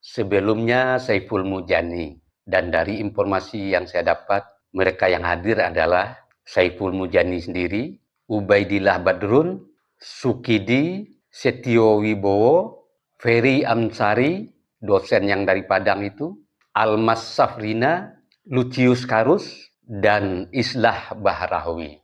Sebelumnya Saiful Mujani, dan dari informasi yang saya dapat, mereka yang hadir adalah Saiful Mujani sendiri, Ubaidillah Badrun, Sukidi, Setio Wibowo, Ferry Amsari, dosen yang dari Padang itu, Almas Safrina, Lucius Karus, dan Islah Bahrawi.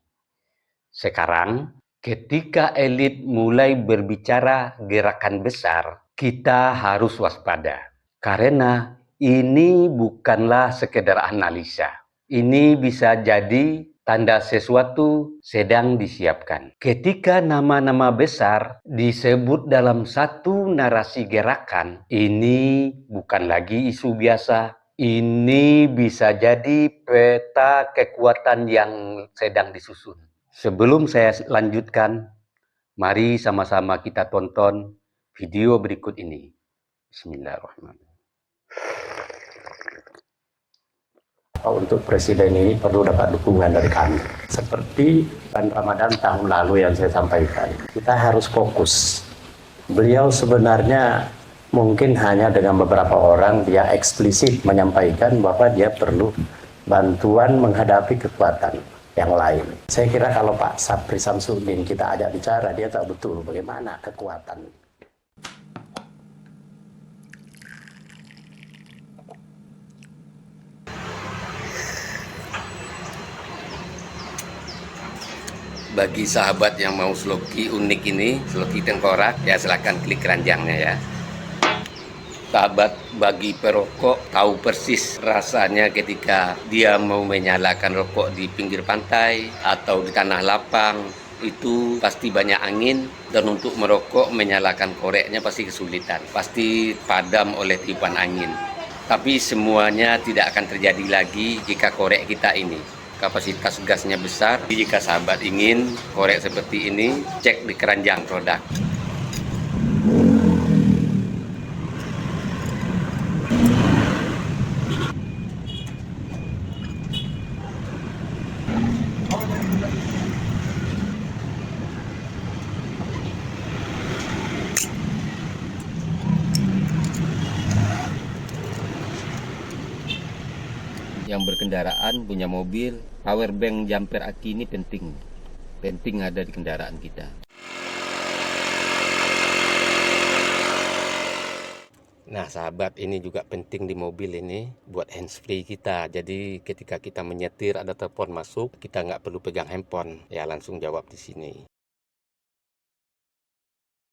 Sekarang, ketika elit mulai berbicara gerakan besar, kita harus waspada. Karena ini bukanlah sekedar analisa. Ini bisa jadi tanda sesuatu sedang disiapkan. Ketika nama-nama besar disebut dalam satu narasi gerakan, ini bukan lagi isu biasa. Ini bisa jadi peta kekuatan yang sedang disusun. Sebelum saya lanjutkan, mari sama-sama kita tonton video berikut ini. Bismillahirrahmanirrahim. Untuk presiden ini perlu dapat dukungan dari kami. Seperti bulan Ramadan tahun lalu yang saya sampaikan, kita harus fokus. Beliau sebenarnya mungkin hanya dengan beberapa orang dia eksplisit menyampaikan bahwa dia perlu bantuan menghadapi kekuatan yang lain. Saya kira kalau Pak Sapri Samsudin kita ajak bicara, dia tahu betul bagaimana kekuatan. Bagi sahabat yang mau sloki unik ini, sloki tengkorak, ya silahkan klik keranjangnya ya. Sahabat bagi perokok tahu persis rasanya ketika dia mau menyalakan rokok di pinggir pantai atau di tanah lapang. Itu pasti banyak angin, dan untuk merokok menyalakan koreknya pasti kesulitan, pasti padam oleh tiupan angin. Tapi semuanya tidak akan terjadi lagi jika korek kita ini kapasitas gasnya besar. Jika sahabat ingin korek seperti ini, cek di keranjang produk. Yang berkendaraan punya mobil, power bank jumper aki ini penting ada di kendaraan kita. Nah sahabat, ini juga penting di mobil ini buat handsfree kita. Jadi ketika kita menyetir ada telepon masuk, kita nggak perlu pegang handphone, ya langsung jawab di sini.